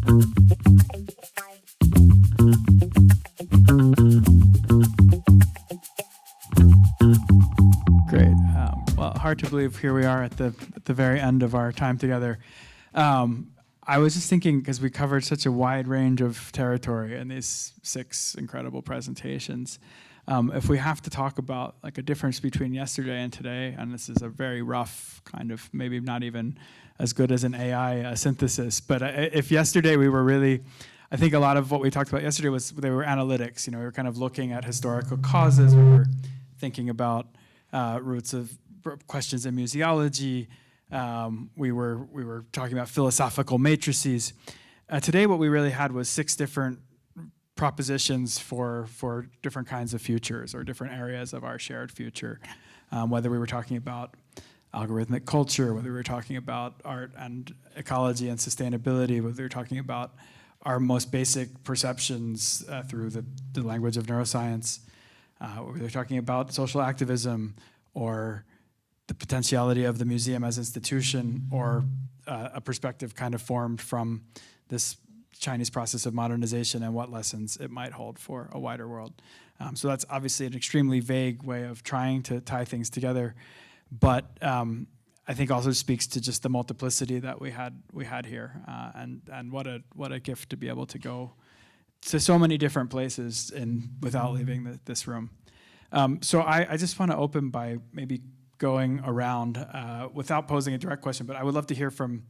Great. Well, hard to believe here we are at the very end of our time together. I was just thinking, because we covered such a wide range of territory in these 6 incredible presentations, if we have to talk about like a difference between yesterday and today, and this is a very rough kind of, maybe not even as good as an AI synthesis, but if yesterday we were really, I think a lot of what we talked about yesterday was they were analytics. You know, we were kind of looking at historical causes. We were thinking about roots of questions in museology. We were talking about philosophical matrices. Today, what we really had was 6 different propositions for different kinds of futures or different areas of our shared future. Whether we were talking about algorithmic culture, whether we were talking about art and ecology and sustainability, whether we were talking about our most basic perceptions through the language of neuroscience, whether we were talking about social activism or the potentiality of the museum as institution, or a perspective kind of formed from this Chinese process of modernization and what lessons it might hold for a wider world. So that's obviously an extremely vague way of trying to tie things together, but I think also speaks to just the multiplicity that we had here, and what a gift to be able to go to so many different places without leaving this room. So I just want to open by maybe going around without posing a direct question, but I would love to hear from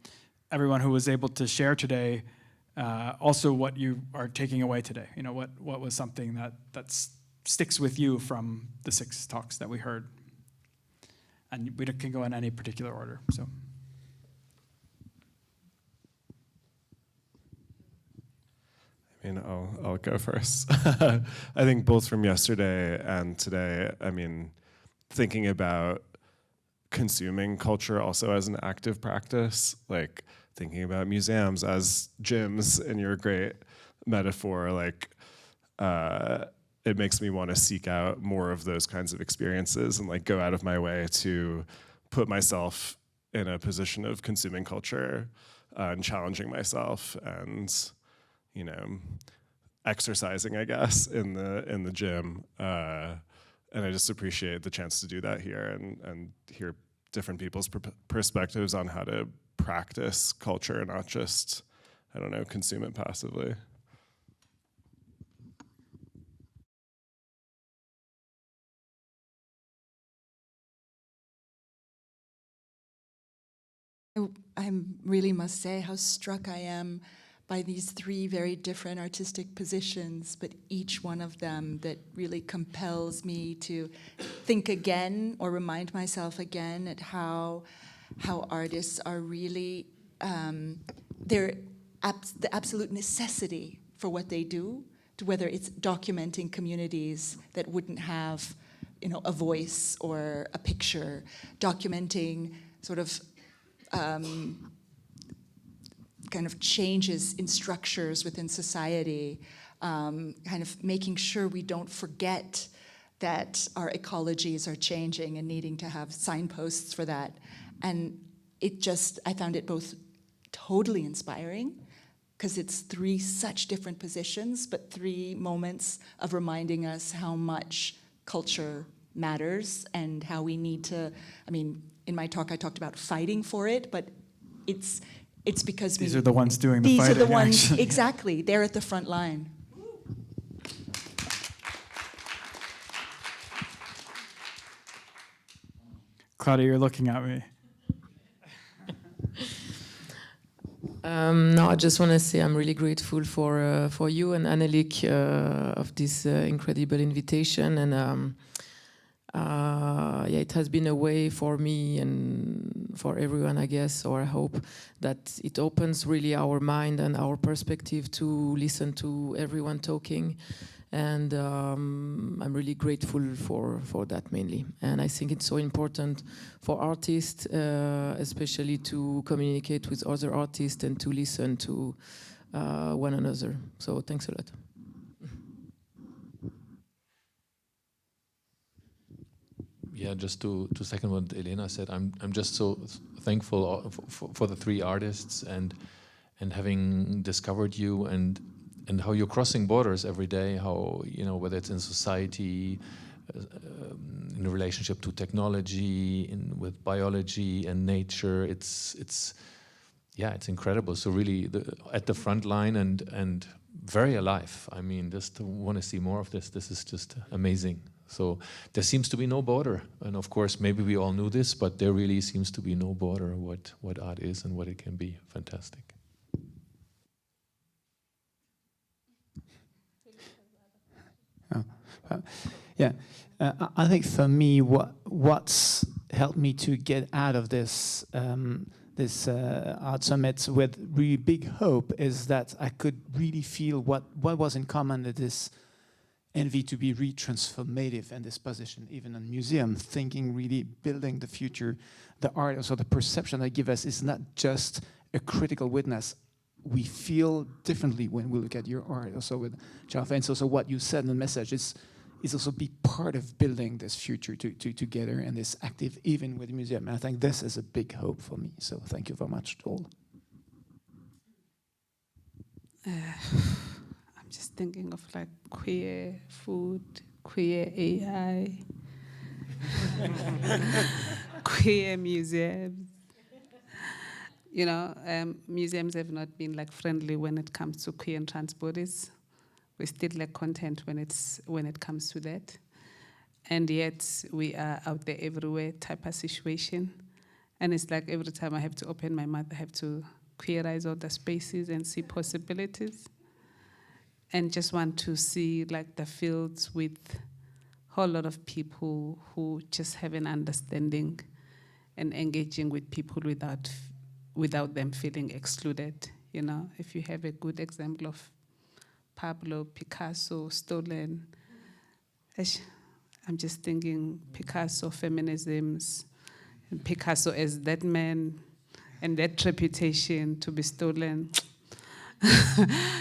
everyone who was able to share today also what you are taking away today. You know, what was something that sticks with you from the 6 talks that we heard? And we can go in any particular order. So. I mean, I'll go first. I think both from yesterday and today, I mean, thinking about consuming culture also as an active practice, like thinking about museums as gyms in your great metaphor, like it makes me want to seek out more of those kinds of experiences and like go out of my way to put myself in a position of consuming culture and challenging myself and, you know, exercising, I guess, in the gym. And I just appreciate the chance to do that here and hear different people's perspectives on how to practice culture, not just, I don't know, consume it passively. I really must say how struck I am by these 3 very different artistic positions, but each one of them that really compels me to think again or remind myself again at how artists are really, the absolute necessity for what they do, to whether it's documenting communities that wouldn't have, you know, a voice or a picture, documenting sort of kind of changes in structures within society, kind of making sure we don't forget that our ecologies are changing and needing to have signposts for that. And I found it both totally inspiring, because it's 3 such different positions, but 3 moments of reminding us how much culture matters and how we need to, I mean, in my talk I talked about fighting for it, but it's because these are the ones doing the fighting. These are the ones, exactly, they're at the front line. Claudia, you're looking at me. No, I just want to say I'm really grateful for you and Anneliek of this incredible invitation, and yeah, it has been a way for me and for everyone, I guess, or I hope, that it opens really our mind and our perspective to listen to everyone talking. And I'm really grateful for that mainly. And I think it's so important for artists, especially to communicate with other artists and to listen to one another. So thanks a lot. Yeah, just to second what Elena said, I'm just so thankful for the 3 artists, and having discovered you and how you're crossing borders every day, how, you know, whether it's in society, in a relationship to technology, with biology and nature, it's incredible. So really at the front line and very alive. I mean, just want to see more of this. This is just amazing. So there seems to be no border. And of course, maybe we all knew this, but there really seems to be no border what art is and what it can be. Fantastic. I think for me, what's helped me to get out of this art summit with really big hope is that I could really feel what was in common with this envy to be really transformative in this position, even in museum, thinking really building the future, the art, also the perception they give us is not just a critical witness. We feel differently when we look at your art. Also with Jaffa, and so what you said in the message is also be part of building this future together and this active, even with the museum. And I think this is a big hope for me. So thank you very much to all. I'm just thinking of like queer food, queer AI, queer museums. You know, museums have not been like friendly when it comes to queer and trans bodies. We still lack content when it comes to that. And yet we are out there everywhere type of situation. And it's like every time I have to open my mouth, I have to queerize all the spaces and see possibilities. And just want to see like the fields with a whole lot of people who just have an understanding and engaging with people without them feeling excluded. You know, if you have a good example of Pablo Picasso stolen, I'm just thinking Picasso feminisms, and Picasso as that man, and that reputation to be stolen.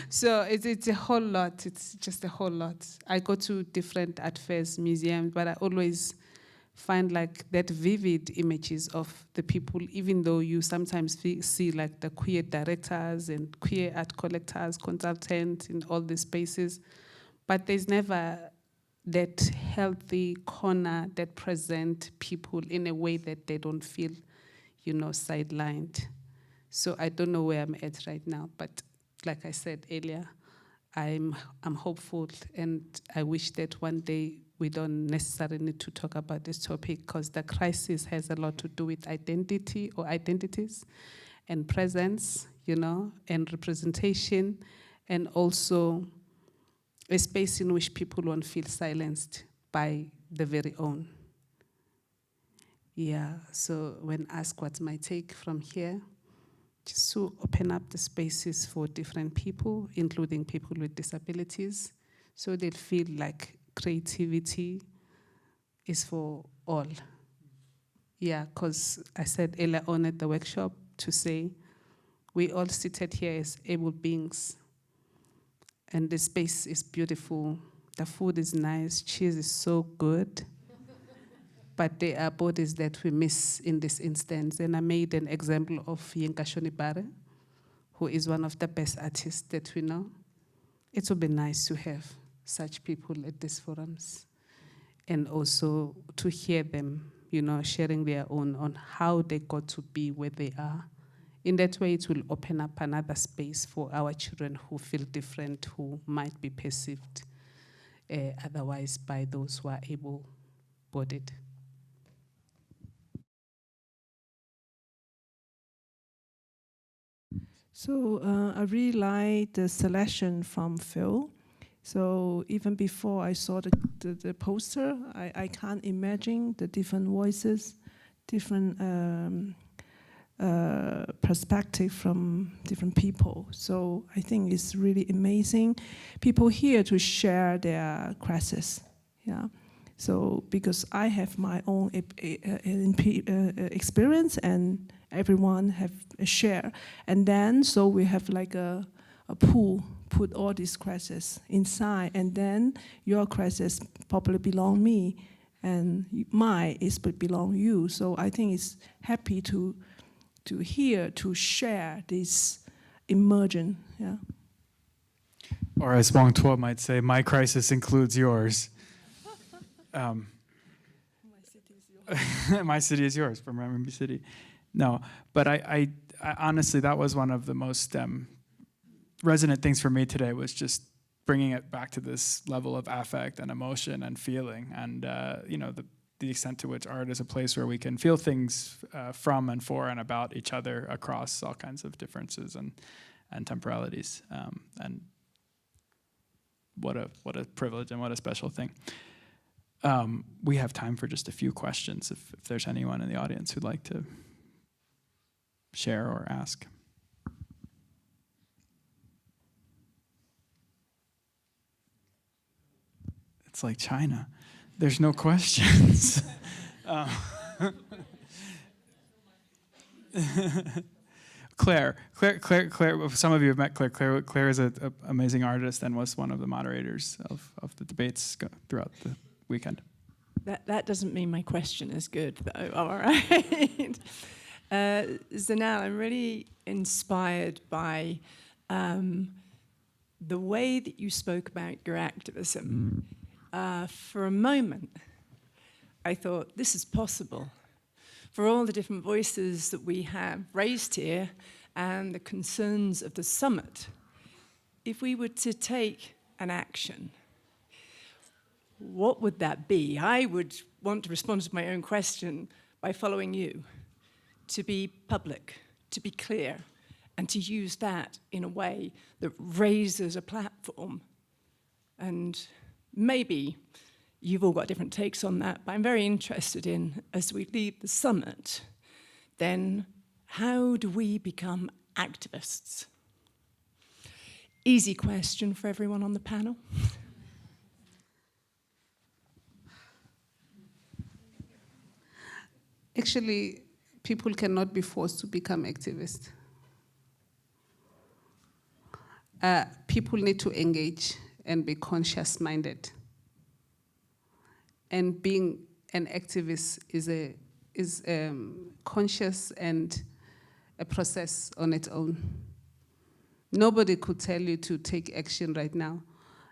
So it's a whole lot. It's just a whole lot. I go to different art fairs, museums, but I always find like that vivid images of the people, even though you sometimes see like the queer directors and queer art collectors, consultants in all these spaces, but there's never that healthy corner that present people in a way that they don't feel, you know, sidelined. So I don't know where I'm at right now, but like I said earlier, I'm hopeful, and I wish that one day we don't necessarily need to talk about this topic, because the crisis has a lot to do with identity or identities and presence, you know, and representation, and also a space in which people won't feel silenced by the very own. Yeah, so when asked what's my take from here, just to open up the spaces for different people, including people with disabilities, so they feel like creativity is for all. Yeah, because I said earlier on at the workshop to say, we all seated here as able beings, and the space is beautiful, the food is nice, cheese is so good, but there are bodies that we miss in this instance. And I made an example of Yinka Shonibare, who is one of the best artists that we know. It would be nice to have such people at these forums, and also to hear them, you know, sharing their own on how they got to be where they are. In that way, it will open up another space for our children who feel different, who might be perceived otherwise by those who are able-bodied. So I really like the selection from Phil. So even before I saw the poster, I can't imagine the different voices, different perspective from different people. So I think it's really amazing. People here to share their crisis, yeah. So because I have my own experience, and everyone have a share, and then so we have like a pool, put all these crises inside, and then your crisis probably belong me, and mine is belong you. So I think it's happy to hear, to share this emergent. Yeah. Or as Wong Tuo might say, my crisis includes yours. My city is yours from Renminbi City. No, but I honestly, that was one of the most resonant things for me today, was just bringing it back to this level of affect and emotion and feeling, and you know, the extent to which art is a place where we can feel things from and for and about each other across all kinds of differences and temporalities. And what a privilege and what a special thing. We have time for just a few questions if there's anyone in the audience who'd like to share or ask. It's like China. There's no questions. Claire, some of you have met Claire. Claire is an amazing artist and was one of the moderators of the debates throughout the weekend. That doesn't mean my question is good, though. All right. Zanel, I'm really inspired by the way that you spoke about your activism. For a moment, I thought, this is possible. For all the different voices that we have raised here and the concerns of the summit, if we were to take an action, what would that be? I would want to respond to my own question by following you, to be public, to be clear, and to use that in a way that raises a platform. And maybe you've all got different takes on that, but I'm very interested in, as we leave the summit, then how do we become activists? Easy question for everyone on the panel. Actually, people cannot be forced to become activists. People need to engage and be conscious-minded. And being an activist is conscious and a process on its own. Nobody could tell you to take action right now.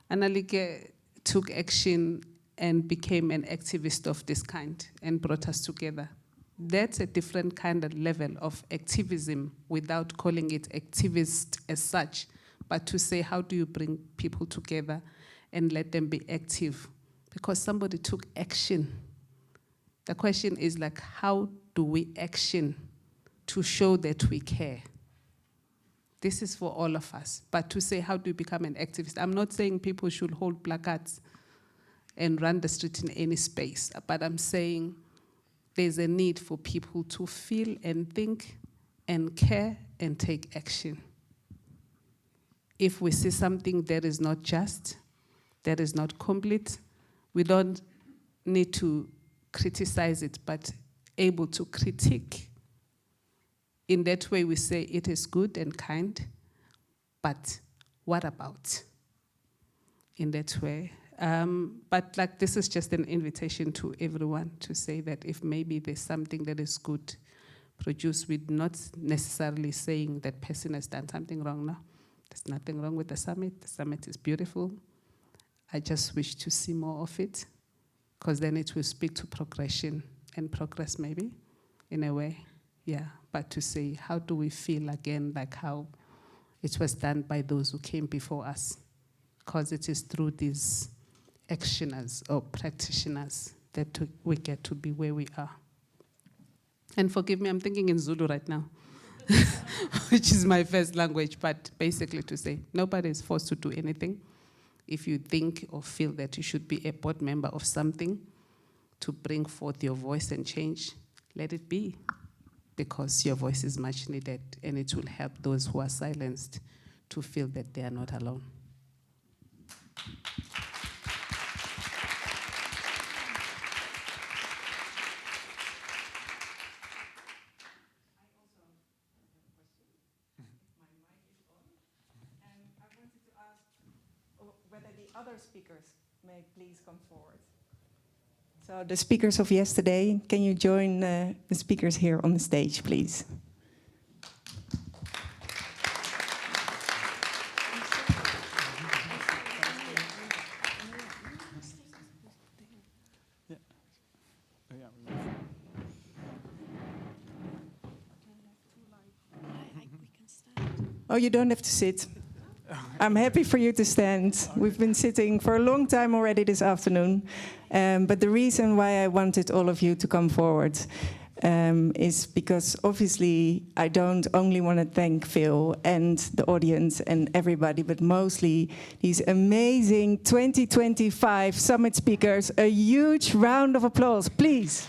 Annalike took action and became an activist of this kind and brought us together. That's a different kind of level of activism without calling it activist as such, but to say, how do you bring people together and let them be active? Because somebody took action. The question is like, how do we action to show that we care? This is for all of us. But to say, how do you become an activist? I'm not saying people should hold placards and run the street in any space, but I'm saying there's a need for people to feel and think and care and take action. If we see something that is not just, that is not complete, we don't need to criticize it, but able to critique. In that way, we say it is good and kind, but what about? In that way. But like this is just an invitation to everyone to say that if maybe there's something that is good produced, we're not necessarily saying that person has done something wrong now. There's nothing wrong with the summit. The summit is beautiful. I just wish to see more of it, because then it will speak to progression and progress maybe, in a way. Yeah, but to say, how do we feel again like how it was done by those who came before us? Because it is through these actioners or practitioners that we get to be where we are. And forgive me, I'm thinking in Zulu right now, which is my first language, but basically to say, nobody is forced to do anything. If you think or feel that you should be a board member of something to bring forth your voice and change, let it be, because your voice is much needed and it will help those who are silenced to feel that they are not alone. Whether the other speakers may please come forward. So the speakers of yesterday, can you join the speakers here on the stage, please? Oh, you don't have to sit. I'm happy for you to stand. We've been sitting for a long time already this afternoon. But the reason why I wanted all of you to come forward is because obviously I don't only want to thank Phil and the audience and everybody, but mostly these amazing 2025 summit speakers. A huge round of applause, please.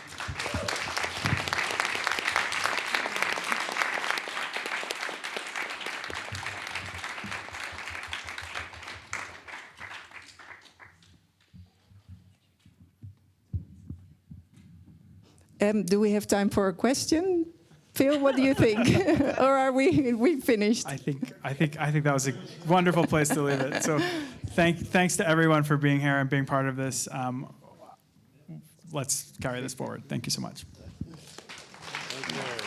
Do we have time for a question? Phil, what do you think? Or are we finished? I think that was a wonderful place to leave it. So thanks to everyone for being here and being part of this. Let's carry this forward. Thank you so much. Thank you.